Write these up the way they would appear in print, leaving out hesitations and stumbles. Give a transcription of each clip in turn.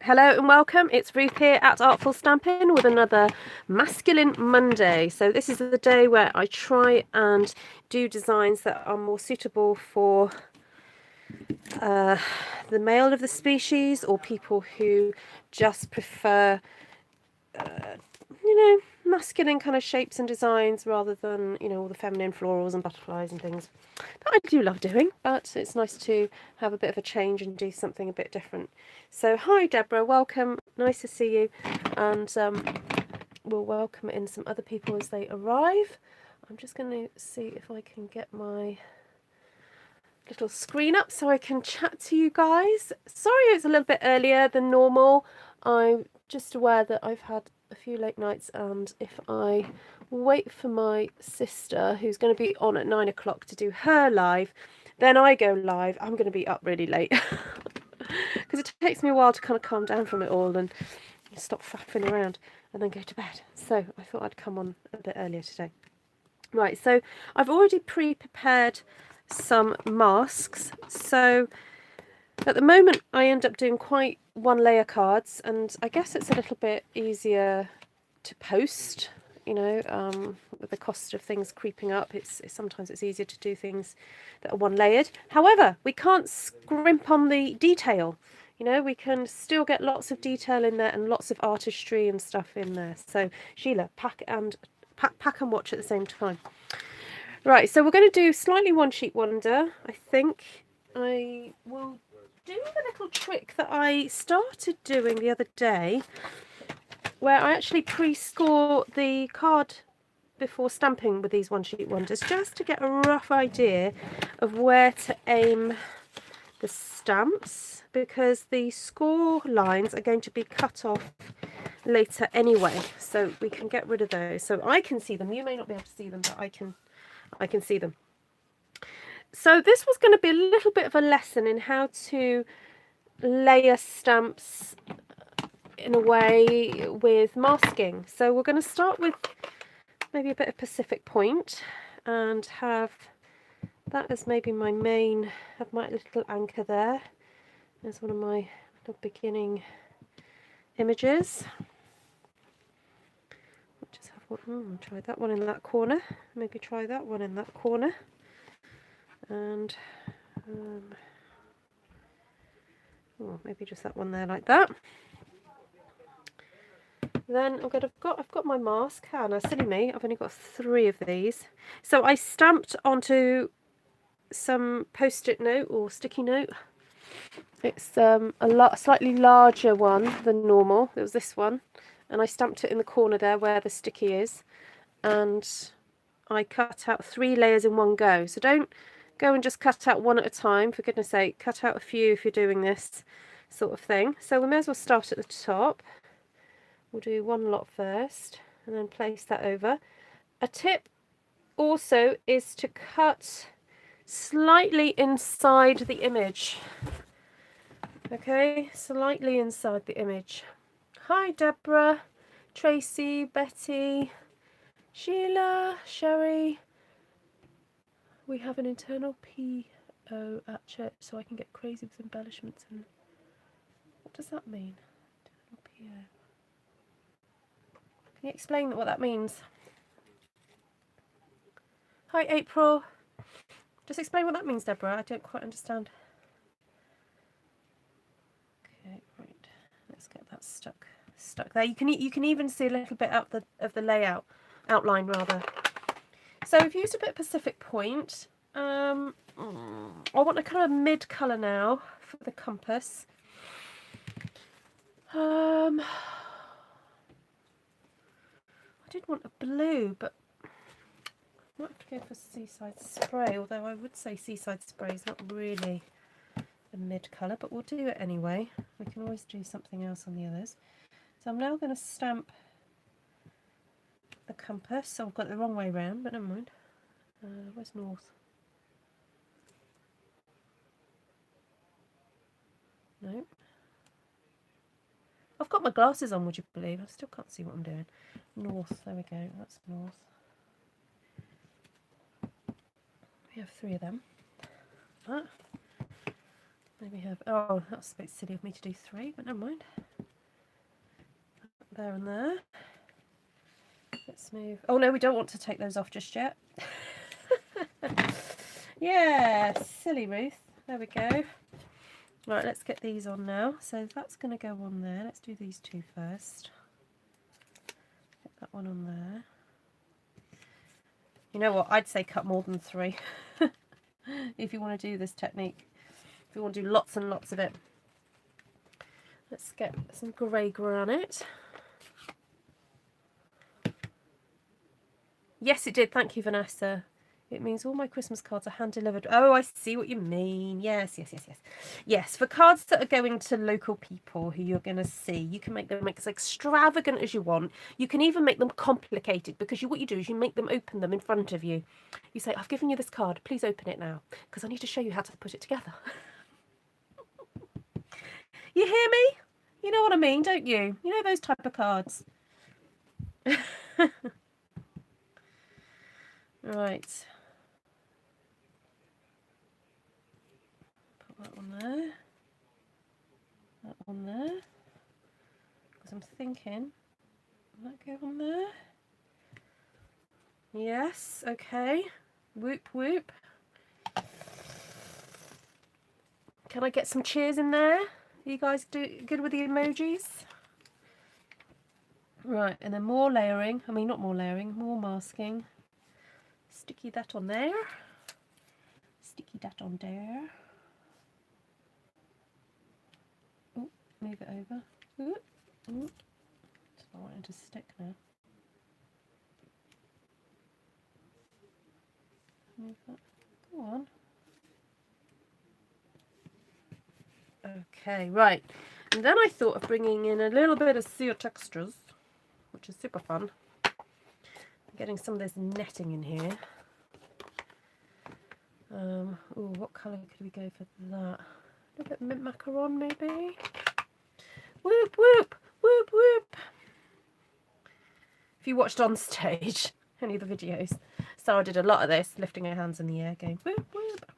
Hello and welcome. It's Ruth here at Artful Stampin with another Masculine Monday. So this is the day where I try and do designs that are more suitable for the male of the species, or people who just prefer, masculine kind of shapes and designs rather than, all the feminine florals and butterflies and things that I do love doing, but it's nice to have a bit of a change and do something a bit different. So hi Deborah, welcome, nice to see you, and we'll welcome in some other people as they arrive. I'm just going to see if I can get my little screen up so I can chat to you guys. Sorry it's a little bit earlier than normal. I'm just aware that I've had a few late nights, and if I wait for my sister, who's going to be on at 9 o'clock, to do her live, then I go live, I'm going to be up really late because it takes me a while to kind of calm down from it all and stop faffing around and then go to bed. So I thought I'd come on a bit earlier today. Right, so I've already pre-prepared some masks. So at the moment I end up doing quite one layer cards, and I guess it's a little bit easier to post, with the cost of things creeping up. Sometimes it's easier to do things that are one layered. However, we can't scrimp on the detail. We can still get lots of detail in there and lots of artistry and stuff in there. So Sheila, pack and watch at the same time. Right, so we're going to do slightly one sheet wonder. I think I will do the little trick that I started doing the other day, where I actually pre-score the card before stamping with these one sheet wonders, just to get a rough idea of where to aim the stamps, because the score lines are going to be cut off later anyway, so we can get rid of those. So I can see them. You may not be able to see them, but I can see them. So this was going to be a little bit of a lesson in how to layer stamps in a way with masking. So we're going to start with maybe a bit of Pacific Point and have that as maybe my main, have my little anchor there. There's one of my little beginning images. I'll just have one, try that one in that corner, maybe try that one in that corner, and maybe just that one there like that. Then I've got my mask. Now, silly me, I've only got 3 of these. So I stamped onto some post-it note or sticky note. It's a slightly larger one than normal. It was this one, and I stamped it in the corner there where the sticky is, and I cut out 3 layers in one go. So don't go and just cut out one at a time, for goodness sake. Cut out a few if you're doing this sort of thing. So we may as well start at the top. We'll do one lot first and then place that over. A tip also is to cut slightly inside the image. Okay, slightly inside the image. Hi Deborah, Tracy, Betty, Sheila, Sherry. We have an internal PO at church, so I can get crazy with embellishments. And what does that mean? Internal PO. Can you explain what that means? Hi April. Just explain what that means, Deborah. I don't quite understand. Okay, right. Let's get that stuck there. You can even see a little bit out of the layout outline rather. So we've used a bit of Pacific Point. I want a kind of mid colour now for the compass. I did want a blue, but I might have to go for Seaside Spray, although I would say Seaside Spray is not really a mid colour, but we'll do it anyway. We can always do something else on the others. So I'm now going to stamp the compass. So I've got it the wrong way round, but never mind. Where's north? No. I've got my glasses on, would you believe? I still can't see what I'm doing. North, there we go, that's north. We have 3 of them. Maybe have, oh, that's a bit silly of me to do 3, but never mind. there and there. Let's move. Oh no, we don't want to take those off just yet. Yeah, silly Ruth. There we go. Right, let's get these on now. So that's going to go on there. Let's do these two first. Get that one on there. You know what? I'd say cut more than 3 if you want to do this technique. If you want to do lots and lots of it. Let's get some grey granite. Yes, it did. Thank you, Vanessa. It means all my Christmas cards are hand delivered. Oh, I see what you mean. Yes, yes, yes, yes. Yes, for cards that are going to local people who you're going to see, you can make them as extravagant as you want. You can even make them complicated, because what you do is you make them open them in front of you. You say, I've given you this card. Please open it now, because I need to show you how to put it together. You hear me? You know what I mean, don't you? You know those type of cards. Right. Put that one there. That one there. Because I'm thinking, will that go on there? Yes, okay. Whoop, whoop. Can I get some cheers in there? Are you guys good with the emojis? Right, and then more layering. I mean, not more layering, more masking. Sticky that on there. Sticky that on there. Ooh, move it over. Ooh, ooh. It's not wanting to stick now. Move that. Go on. Okay, right. And then I thought of bringing in a little bit of Sea Textures, which is super fun. Getting some of this netting in here. Oh, what colour could we go for that? A little bit mint macaron, maybe. Whoop, whoop, whoop, whoop. If you watched on stage, any of the videos, Sarah did a lot of this, lifting her hands in the air, going whoop, whoop.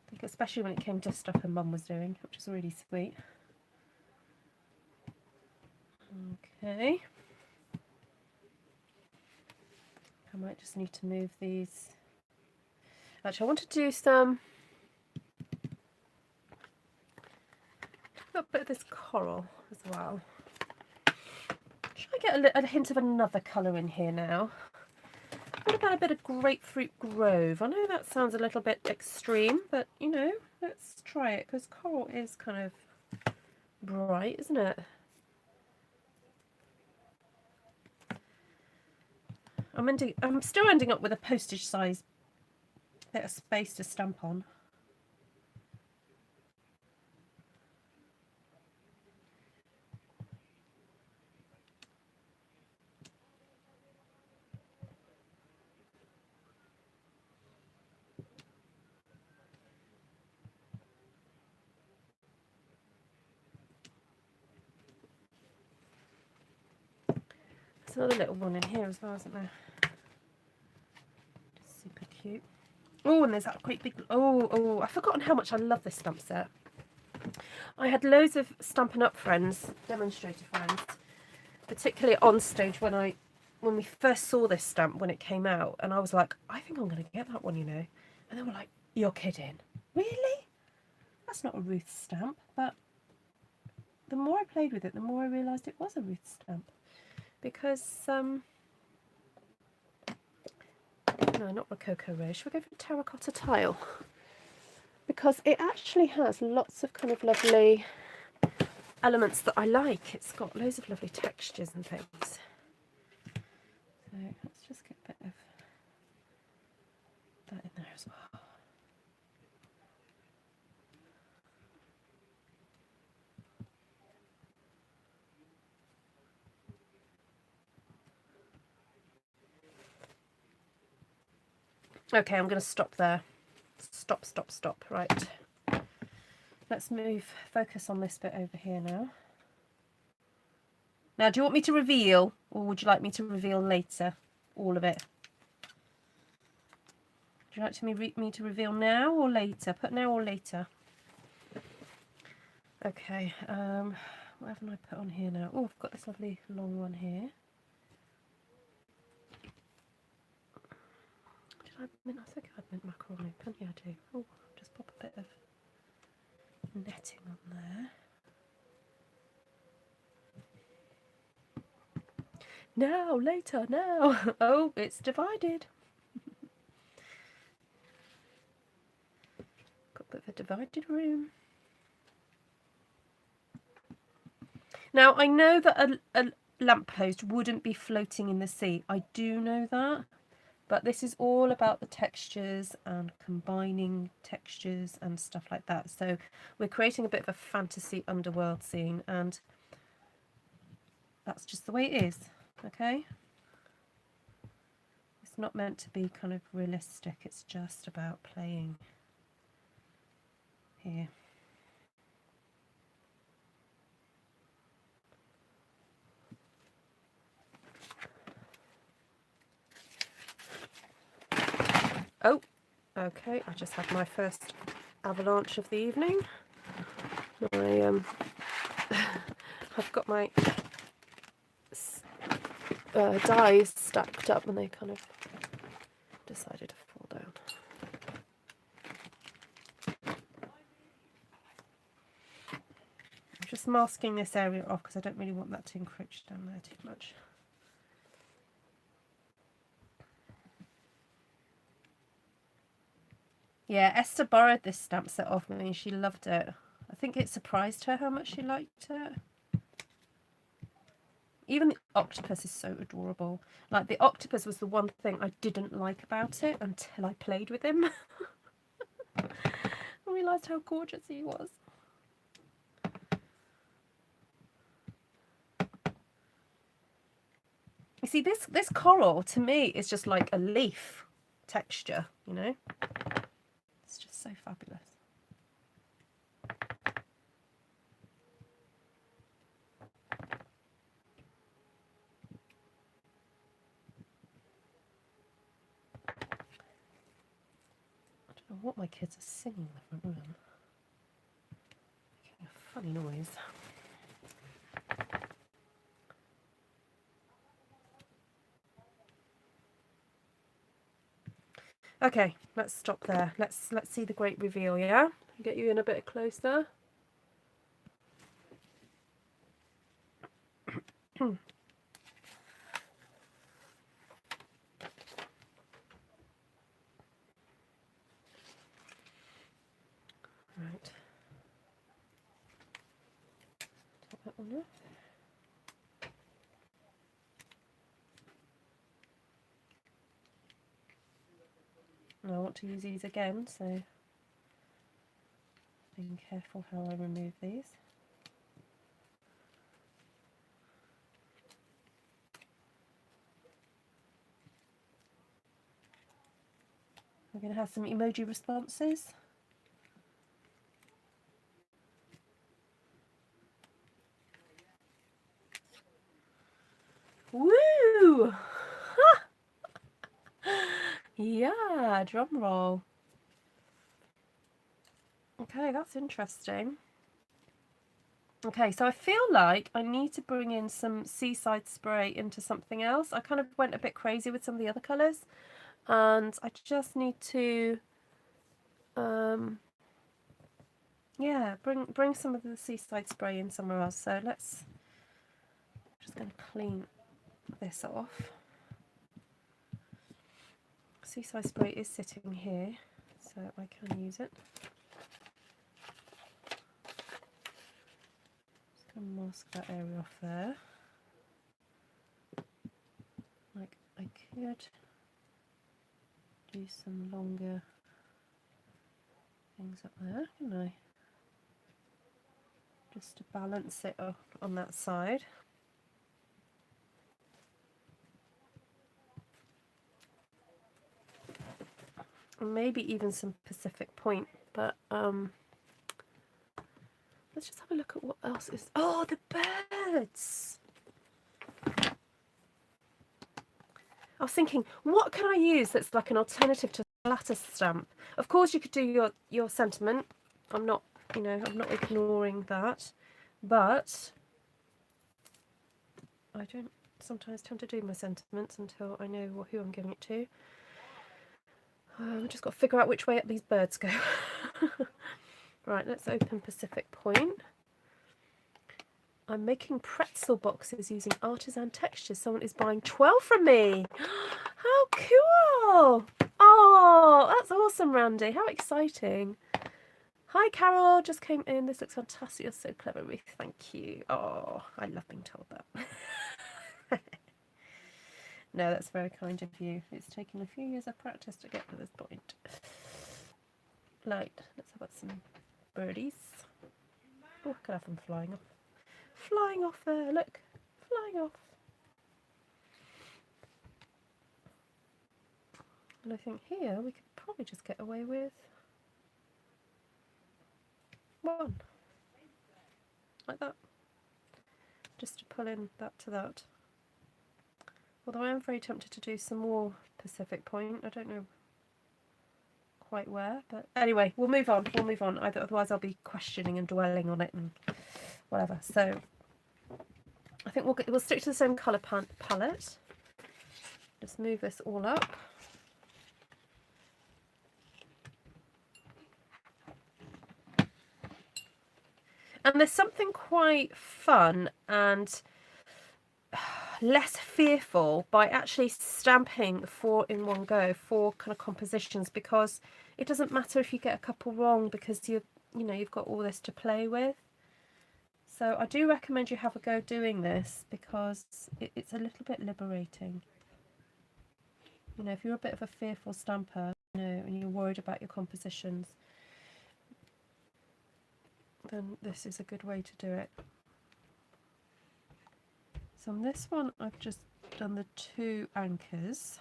I think especially when it came to stuff her mum was doing, which was really sweet. Okay. I might just need to move these. Actually, I want to do some, a bit of this coral as well. Should I get a hint of another colour in here now? What about a bit of Grapefruit Grove? I know that sounds a little bit extreme, but you know, let's try it, because coral is kind of bright, isn't it? I'm still ending up with a postage size bit of space to stamp on. There's another little one in here as well, isn't there? Super cute. Oh, and there's that great big, oh, I've forgotten how much I love this stamp set. I had loads of Stampin' Up friends, demonstrator friends, particularly on stage when we first saw this stamp when it came out, and I was like, I think I'm going to get that one, you know. And they were like, you're kidding. Really? That's not a Ruth stamp. But the more I played with it, the more I realised it was a Ruth stamp. Because, no, not Rococo Rose. Should we go for Terracotta Tile? Because it actually has lots of kind of lovely elements that I like. It's got loads of lovely textures and things. So let's just get a bit of that in there as well. Okay, I'm going to stop there. Stop, stop, stop. Right. Let's move, focus on this bit over here now. Now, do you want me to reveal, or would you like me to reveal later all of it? Would you like me to reveal now or later? Put now or later. Okay, what haven't I put on here now? Oh, I've got this lovely long one here. I think I meant macaroni pun. Yeah, I do. Oh, just pop a bit of netting on there. Now, later, now. Oh, it's divided. Got a bit of a divided room. Now, I know that a lamppost wouldn't be floating in the sea. I do know that. But this is all about the textures and combining textures and stuff like that. So we're creating a bit of a fantasy underworld scene, and that's just the way it is, okay? It's not meant to be kind of realistic. It's just about playing here. Oh, okay, I just had my first avalanche of the evening. I've got my dies stacked up and they kind of decided to fall down. I'm just masking this area off because I don't really want that to encroach down there too much. Yeah, Esther borrowed this stamp set off me and she loved it. I think it surprised her how much she liked it. Even the octopus is so adorable. Like, the octopus was the one thing I didn't like about it until I played with him. I realised how gorgeous he was. You see, this coral to me is just like a leaf texture, you know? It's just so fabulous. I don't know what my kids are singing in the front room. Making a funny noise. Okay, let's stop there. Let's see the great reveal, yeah? Get you in a bit closer. Right. Take that one off. And I want to use these again, so being careful how I remove these. We're going to have some emoji responses. Woo! Yeah, drum roll. Okay, that's interesting. Okay, so I feel like I need to bring in some seaside spray into something else. I kind of went a bit crazy with some of the other colours, and I just need to, yeah, bring some of the seaside spray in somewhere else. So let's, just going to clean this off. Seaside spray is sitting here, so I can use it. Just going to mask that area off there. Like, I could do some longer things up there, couldn't I? Just to balance it off on that side. Maybe even some Pacific Point, but let's just have a look at what else is. Oh, the birds! I was thinking, what can I use that's like an alternative to a lattice stamp? Of course, you could do your sentiment. I'm not, I'm not ignoring that, but I don't sometimes tend to do my sentiments until I know who I'm giving it to. I've just got to figure out which way up these birds go. Right, let's open Pacific Point. I'm making pretzel boxes using artisan textures. Someone is buying 12 from me. How cool! Oh, that's awesome, Randy. How exciting. Hi, Carol. Just came in. This looks fantastic. You're so clever, Ruth. Thank you. Oh, I love being told that. No, that's very kind of you. It's taken a few years of practice to get to this point. Right, let's have some birdies. Oh, I could have them flying off. Flying off there, look. Flying off. And I think here we could probably just get away with one. Like that. Just to pull in that to that. Although I am very tempted to do some more Pacific Point. I don't know quite where, but anyway, we'll move on. We'll move on. Otherwise I'll be questioning and dwelling on it and whatever. So I think we'll stick to the same colour palette. Just move this all up. And there's something quite fun and less fearful by actually stamping 4 in one go, 4 kind of compositions, because it doesn't matter if you get a couple wrong because you've got all this to play with. So I do recommend you have a go doing this because it's a little bit liberating. You know, if you're a bit of a fearful stamper, and you're worried about your compositions, then this is a good way to do it. So on this one, I've just done the 2 anchors.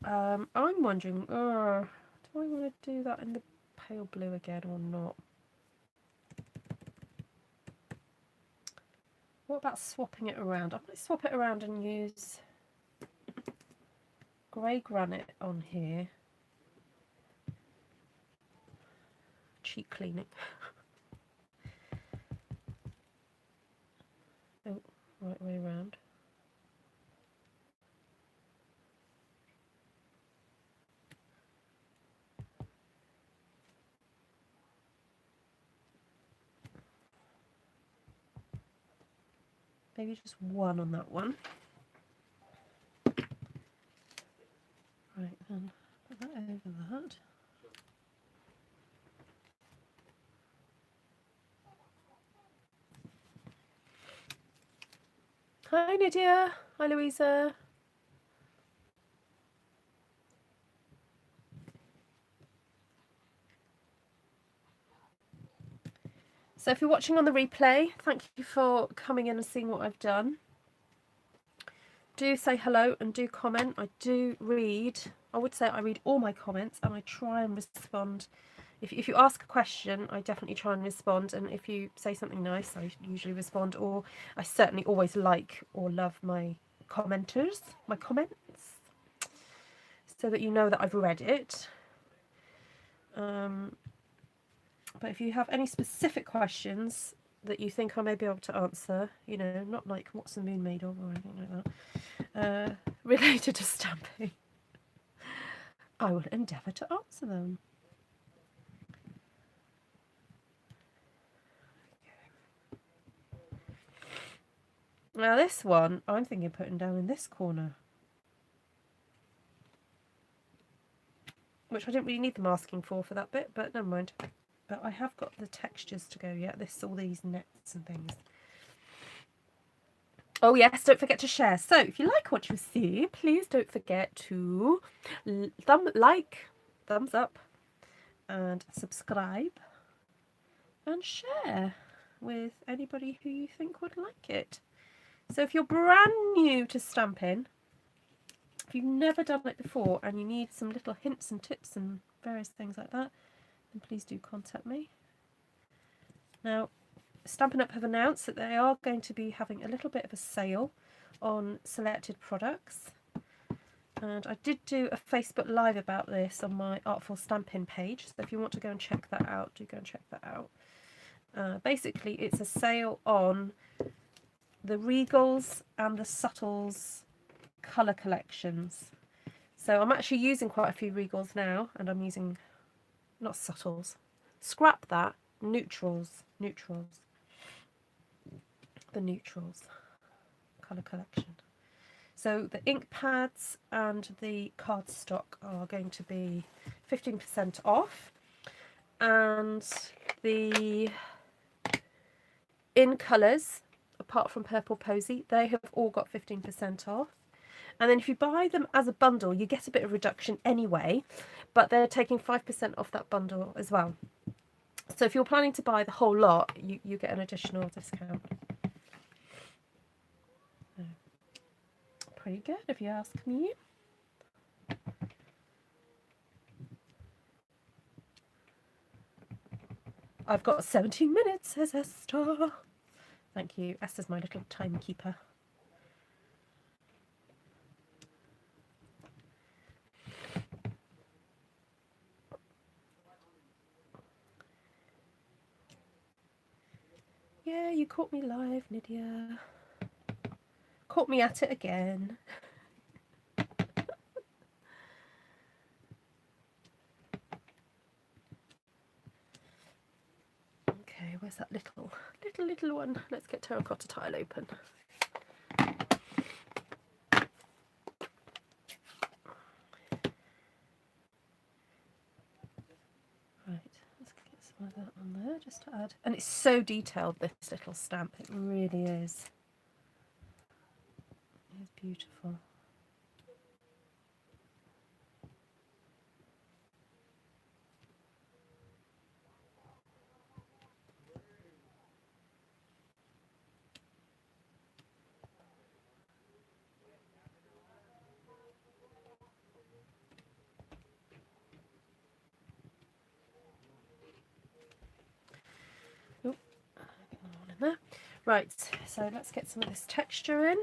I'm wondering, do I want to do that in the pale blue again or not? What about swapping it around? I might swap it around and use grey granite on here. Cheek cleaning. Oh, right way around. Maybe just 1 on that one. Right, then put that over that. Hi Nydia. Hi Louisa. So if you're watching on the replay, thank you for coming in and seeing what I've done. Do say hello and do comment. I do read. I would say I read all my comments and I try and respond. If you ask a question, I definitely try and respond. And if you say something nice, I usually respond. Or I certainly always like or love my commenters, my comments, so that you know that I've read it. But if you have any specific questions that you think I may be able to answer, not like what's the moon made of or anything like that, related to stamping, I will endeavour to answer them. Now this one, I'm thinking of putting down in this corner, which I didn't really need the masking for that bit, but never mind. But I have got the textures to go yet. All these nets and things. Oh yes, don't forget to share. So if you like what you see, please don't forget to thumbs up, and subscribe, and share with anybody who you think would like it. So if you're brand new to stamping, if you've never done it before and you need some little hints and tips and various things like that, then please do contact me. Now, Stampin' Up have announced that they are going to be having a little bit of a sale on selected products. And I did do a Facebook Live about this on my Artful Stampin' page. So if you want to go and check that out, do go and check that out. Basically, it's a sale on the Regals and the Subtles colour collections. So I'm actually using quite a few Regals now, and I'm using, not Subtles, scrap that, neutrals, the neutrals colour collection. So the ink pads and the cardstock are going to be 15% off, and the in colours, apart from Purple Posy, they have all got 15% off. And then if you buy them as a bundle, you get a bit of reduction anyway, but they're taking 5% off that bundle as well. So if you're planning to buy the whole lot, you get an additional discount. So, pretty good if you ask me. I've got 17 minutes, says Esther. Thank you. Esther's my little timekeeper. Yeah, you caught me live, Nydia. Caught me at it again. Okay, where's that little one? Let's get terracotta tile open. Right, let's get some of that on there just to add. And it's so detailed, this little stamp. It really is. It's beautiful. Oh, get another one in there. Right, so let's get some of this texture in.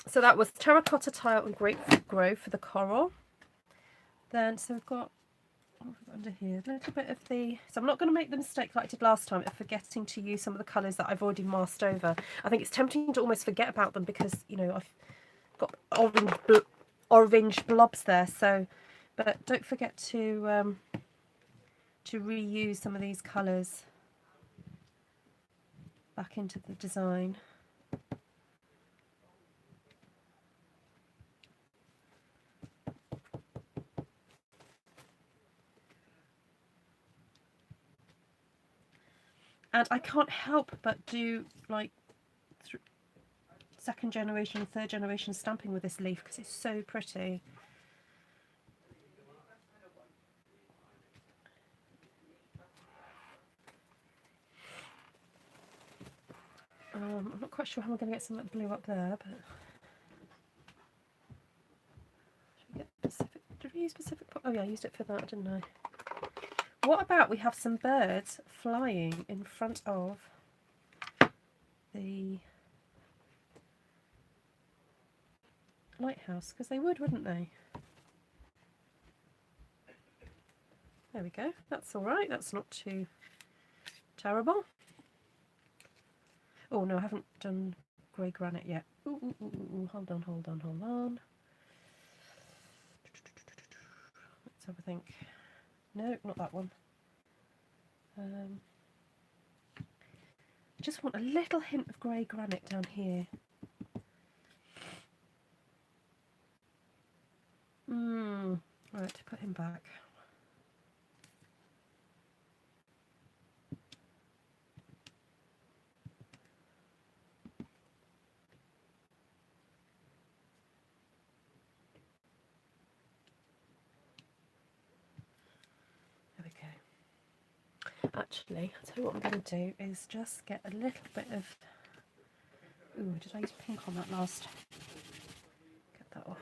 So that was terracotta tile and grapefruit grove for the coral. Then, so we've got, what have we got under here? A little bit of the, so I'm not going to make the mistake like I did last time of forgetting to use some of the colours that I've already masked over. I think it's tempting to almost forget about them because, you know, I've got orange blobs there. So, but don't forget to reuse some of these colours back into the design. And I can't help but do like second generation and third generation stamping with this leaf because it's so pretty. I'm not quite sure how I'm going to get some of that blue up there, but should we get Pacific? Did we use Pacific? Oh yeah, I used it for that, didn't I? What about we have some birds flying in front of the lighthouse? Because they would, wouldn't they? There we go. That's all right. That's not too terrible. Oh no, I haven't done grey granite yet. Ooh, hold on. Let's have a think. No, not that one. I just want a little hint of grey granite down here. Right, put him back. There we go. Actually, I'll tell you what I'm going to do is just get a little bit of... Ooh, did I use pink on that last? Get that off.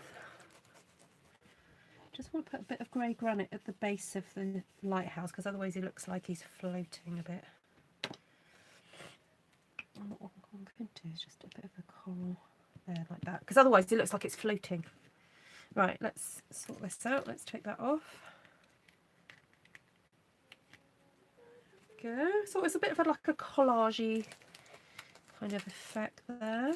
Just want to put a bit of grey granite at the base of the lighthouse because otherwise he looks like he's floating a bit. And what I'm going to do is just a bit of a coral there like that because otherwise it looks like it's floating. Right, let's sort this out. Let's take that off. go. So it's a bit of like a collagey kind of effect there.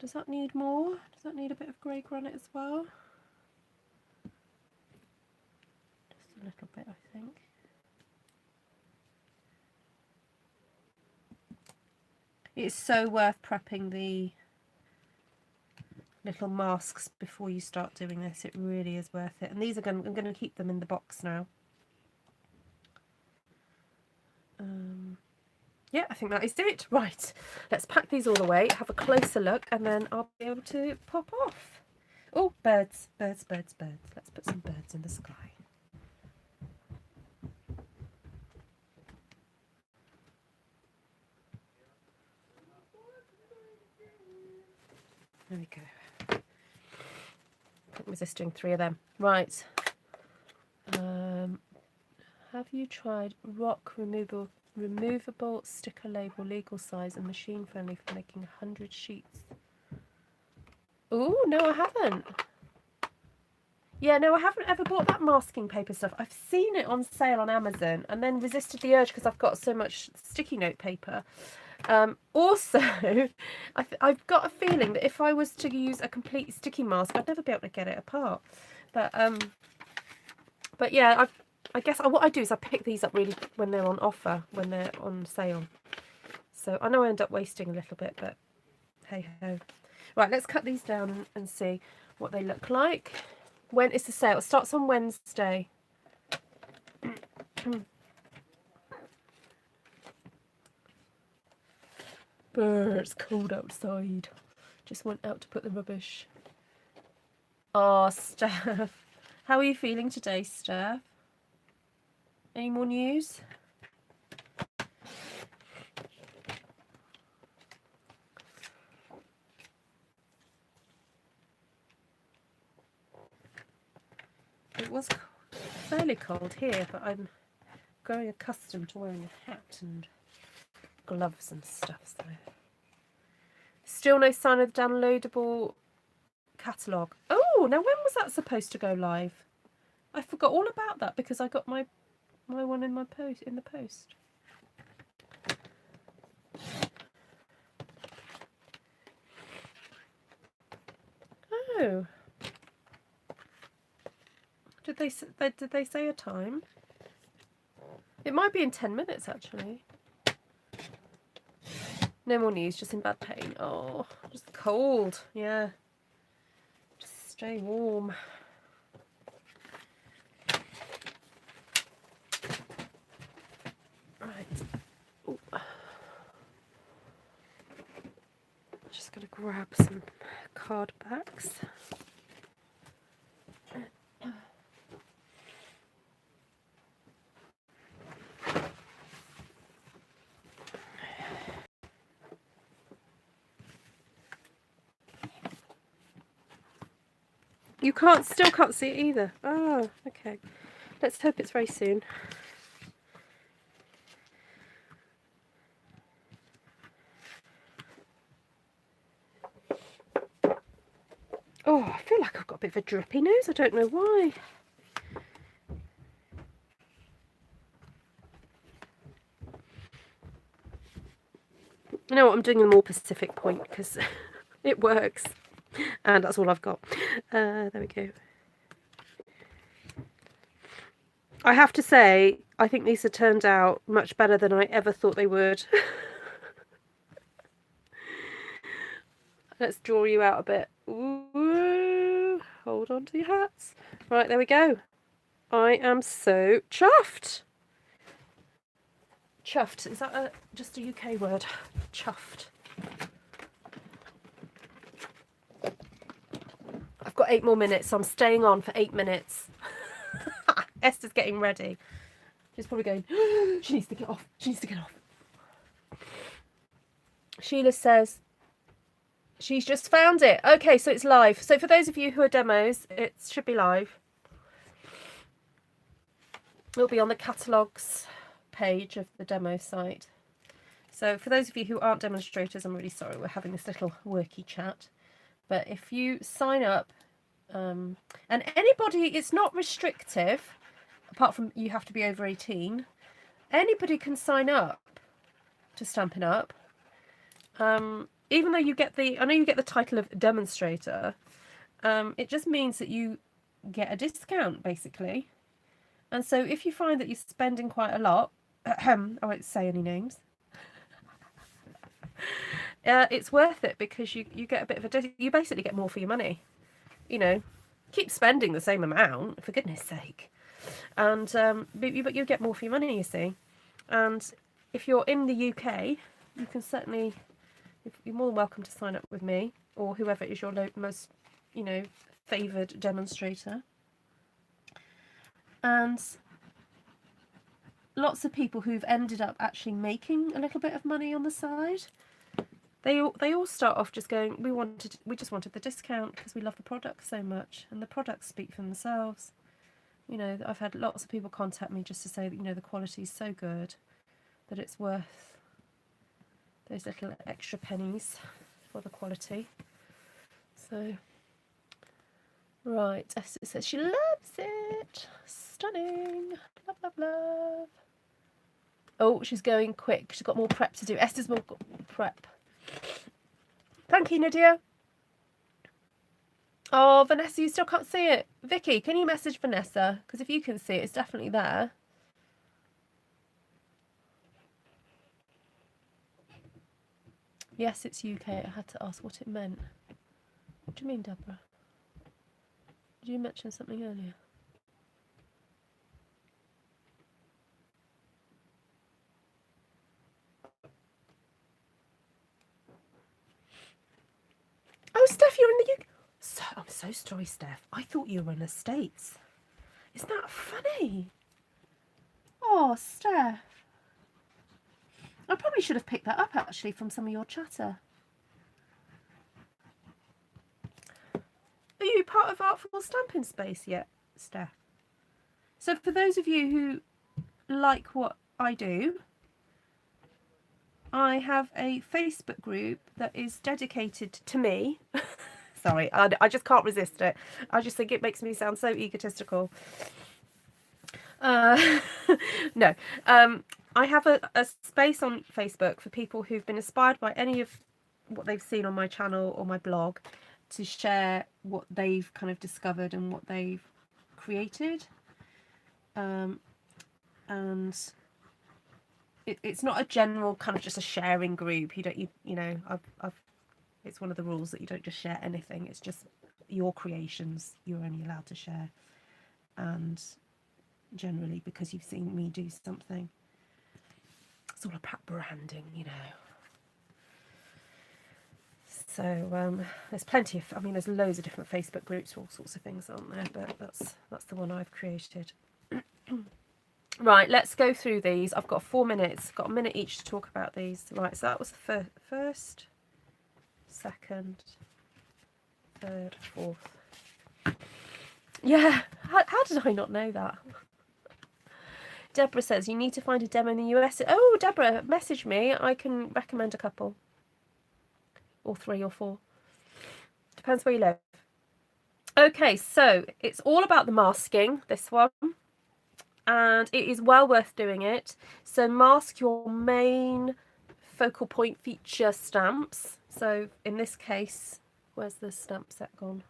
Does that need more? Does that need a bit of grey granite as well? Just a little bit, I think. It's so worth prepping the little masks before you start doing this. It really is worth it. And these are I'm going to keep them in the box now. Yeah, I think that is it. Right, let's pack these all away, have a closer look, and then I'll be able to pop off. Oh, birds, birds, birds, birds. Let's put some birds in the sky. There we go. I think we're just doing 3 of them. Right. Have you tried rock removable sticker label, legal size and machine friendly for making 100 sheets? Oh, no, I haven't. Yeah, no, I haven't ever bought that masking paper stuff. I've seen it on sale on Amazon and then resisted the urge because I've got so much sticky note paper. Also, I've got a feeling that if I was to use a complete sticky mask, I'd never be able to get it apart. But yeah, I guess what I do is I pick these up really when they're on offer, when they're on sale. So I know I end up wasting a little bit, but hey ho. Right, let's cut these down and see what they look like. When is the sale? It starts on Wednesday. Brr, it's cold outside. Just went out to put the rubbish. Oh, Steph. How are you feeling today, Steph? Any more news? It was fairly cold here, but I'm growing accustomed to wearing a hat and gloves and stuff. So still no sign of the downloadable catalogue. Oh, now when was that supposed to go live? I forgot all about that because I got my one in the post. Oh, did they say a time? It might be in 10 minutes actually. No more news, just in bad pain. Oh, just cold. Yeah. Just stay warm. Right. Ooh. Just gonna grab some card backs. You still can't see it either. Oh, okay. Let's hope it's very soon. Oh, I feel like I've got a bit of a drippy nose. I don't know why. You know what? I'm doing a more Pacific point because it works. And that's all I've got. There we go. I have to say, I think these have turned out much better than I ever thought they would. Let's draw you out a bit. Ooh, hold on to your hats. Right, there we go. I am so chuffed. Chuffed. Is that just a UK word? Chuffed. I've got 8 more minutes, so I'm staying on for 8 minutes. Esther's getting ready. She's probably going, she needs to get off. She needs to get off. Sheila says, she's just found it. Okay, so it's live. So for those of you who are demos, it should be live. It'll be on the catalogues page of the demo site. So for those of you who aren't demonstrators, I'm really sorry we're having this little worky chat. But if you sign up, and anybody, it's not restrictive, apart from you have to be over 18. Anybody can sign up to Stampin' Up. Even though you get I know you get the title of demonstrator, it just means that you get a discount basically. And so if you find that you're spending quite a lot, I won't say any names, it's worth it because you get a bit of you basically get more for your money. You know, keep spending the same amount, for goodness sake. And but you get more for your money, you see. And if you're in the UK, you can certainly, you're more than welcome to sign up with me or whoever is your most, favoured demonstrator. And lots of people who've ended up actually making a little bit of money on the side, they all start off just going, we just wanted the discount because we love the product so much, and the products speak for themselves. I've had lots of people contact me just to say that the quality is so good that it's worth those little extra pennies for the quality. So right, Esther says she loves it. Stunning. Love, love, love. Oh, she's going quick. She's got more prep to do. Esther's more prep. Thank you, Nadia. Oh, Vanessa, you still can't see it. Vicky, can you message Vanessa? Because if you can see it, it's definitely there. Yes, it's UK. I had to ask what it meant. What do you mean, Deborah? Did you mention something earlier? Oh, Steph, you're in the UK. I'm so sorry, Steph. I thought you were in the States. Isn't that funny? Oh, Steph. I probably should have picked that up, actually, from some of your chatter. Are you part of Artful Stampin' Space yet, Steph? So for those of you who like what I do, I have a Facebook group that is dedicated to me. Sorry, I just can't resist it. I just think it makes me sound so egotistical. No. I have a space on Facebook for people who've been inspired by any of what they've seen on my channel or my blog to share what they've kind of discovered and what they've created. And it's not a general kind of just a sharing group. It's one of the rules that you don't just share anything. It's just your creations you're only allowed to share. And generally because you've seen me do something. It's all about branding, So there's plenty of, there's loads of different Facebook groups for all sorts of things on there, but that's the one I've created. Right, let's go through these. I've got 4 minutes. Got a minute each to talk about these. Right, so that was the first, second, third, fourth. Yeah, how did I not know that? Deborah says, you need to find a demo in the US. Oh, Deborah, message me. I can recommend a couple. Or 3 or 4. Depends where you live. Okay, so it's all about the masking, this one. And it is well worth doing it. So mask your main focal point feature stamps. So in this case, where's the stamp set gone?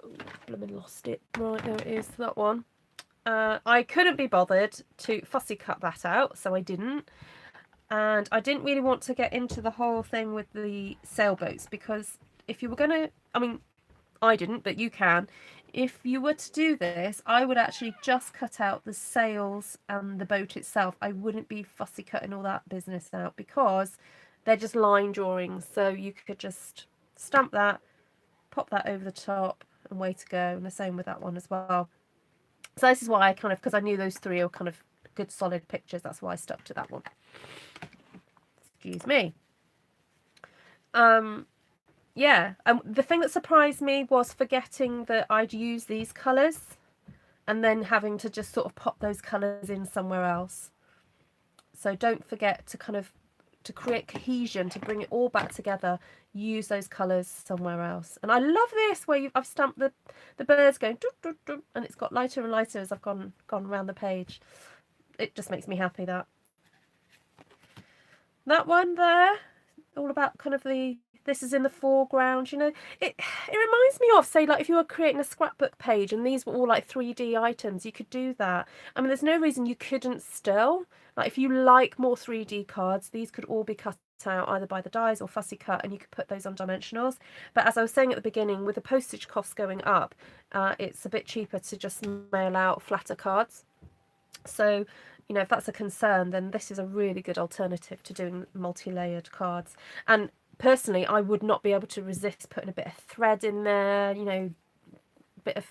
Oh, blooming lost it. Right, there it is, that one. I couldn't be bothered to fussy cut that out, so I didn't. And I didn't really want to get into the whole thing with the sailboats, because if you were going to, I didn't, but you can. If you were to do this, I would actually just cut out the sails and the boat itself. I wouldn't be fussy cutting all that business out because they're just line drawings. So you could just stamp that, pop that over the top, and way to go. And the same with that one as well. So this is why I because I knew those 3 are kind of good solid pictures. That's why I stuck to that one. Excuse me. Yeah, the thing that surprised me was forgetting that I'd use these colours and then having to just sort of pop those colours in somewhere else. So don't forget to kind of to create cohesion, to bring it all back together, use those colours somewhere else. And I love this where I've stamped the birds going doop, doop, doop, and it's got lighter and lighter as I've gone around the page. It just makes me happy. That one there, all about kind of this is in the foreground, you know. It reminds me of, say, like if you were creating a scrapbook page and these were all like 3D items, you could do that. I mean, there's no reason you couldn't still. Like if you like more 3D cards, these could all be cut out either by the dies or fussy cut, and you could put those on dimensionals. But as I was saying at the beginning, with the postage costs going up, it's a bit cheaper to just mail out flatter cards. So, you know, if that's a concern, then this is a really good alternative to doing multi-layered cards. And personally, I would not be able to resist putting a bit of thread in there, you know, a bit of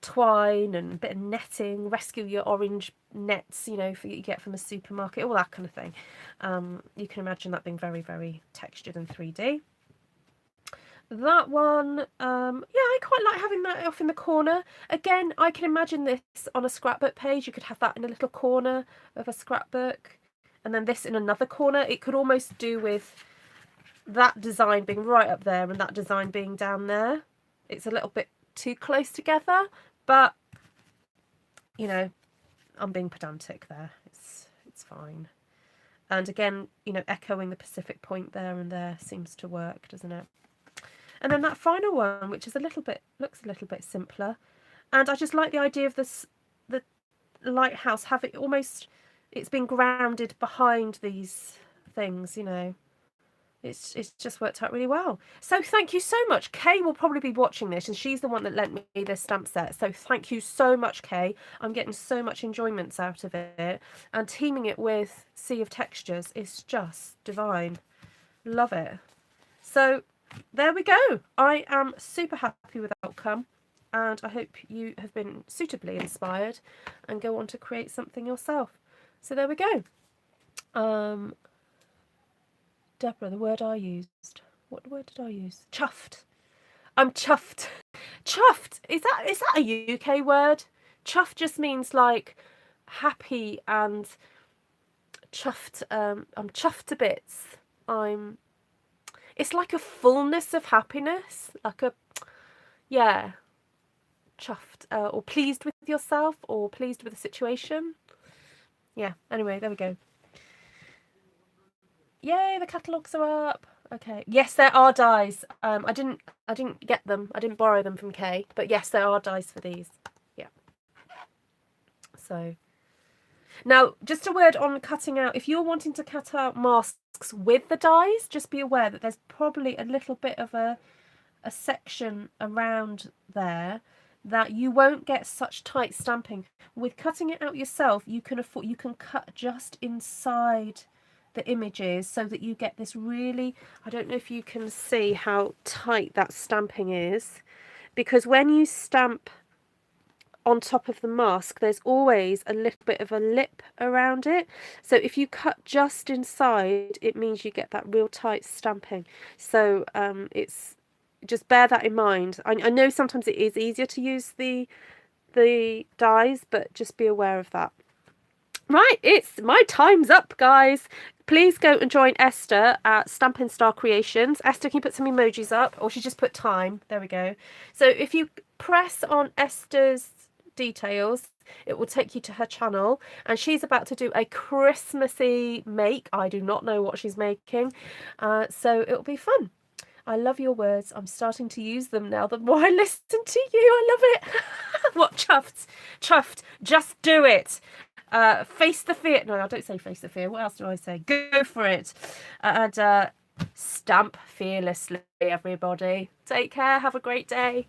twine and a bit of netting, rescue your orange nets, you know, you get from a supermarket, all that kind of thing. You can imagine that being very, very textured and 3D. That one, yeah, I quite like having that off in the corner. Again, I can imagine this on a scrapbook page. You could have that in a little corner of a scrapbook, and then this in another corner. It could almost do with that design being right up there and that design being down there. It's a little bit too close together, but, you know, I'm being pedantic there. It's fine. And again, you know, echoing the Pacific point there and there seems to work, doesn't it? And then that final one, which is looks a little bit simpler. And I just like the idea of the lighthouse, it's been grounded behind these things, you know. It's just worked out really well. So thank you so much. Kay will probably be watching this, and she's the one that lent me this stamp set. So thank you so much, Kay. I'm getting so much enjoyment out of it. And teaming it with Sea of Textures is just divine. Love it. So there we go. I am super happy with the outcome, and I hope you have been suitably inspired and go on to create something yourself. So there we go. Deborah, the word I used. What word did I use? Chuffed. I'm chuffed. Chuffed. Is that a UK word? Chuffed just means like happy and chuffed. I'm chuffed to bits. It's like a fullness of happiness, yeah, chuffed, or pleased with yourself, or pleased with the situation. Yeah, anyway, there we go. Yay, the catalogues are up. Okay, yes, there are dies. I didn't get them. I didn't borrow them from Kay, but yes, there are dies for these. Yeah. So now, just a word on cutting out. If you're wanting to cut out masks with the dies, just be aware that there's probably a little bit of a section around there that you won't get such tight stamping. With cutting it out yourself, you can cut just inside the images so that you get this really, I don't know if you can see how tight that stamping is, because when you stamp on top of the mask, there's always a little bit of a lip around it. So if you cut just inside, it means you get that real tight stamping. So it's just bear that in mind. I know sometimes it is easier to use the dies, but just be aware of that. Right, it's my time's up, guys. Please go and join Esther at Stampin' Star Creations. Esther, can you put some emojis up? Or she just put time. There we go. So if you press on Esther's details, it will take you to her channel, and she's about to do a Christmassy make. I do not know what she's making, so it'll be fun. I love your words. I'm starting to use them now the more I listen to you. I love it. What, chuffed, just do it. Face the fear. No, I don't say face the fear. What else do I say? Go for it. And stamp fearlessly, everybody. Take care. Have a great day.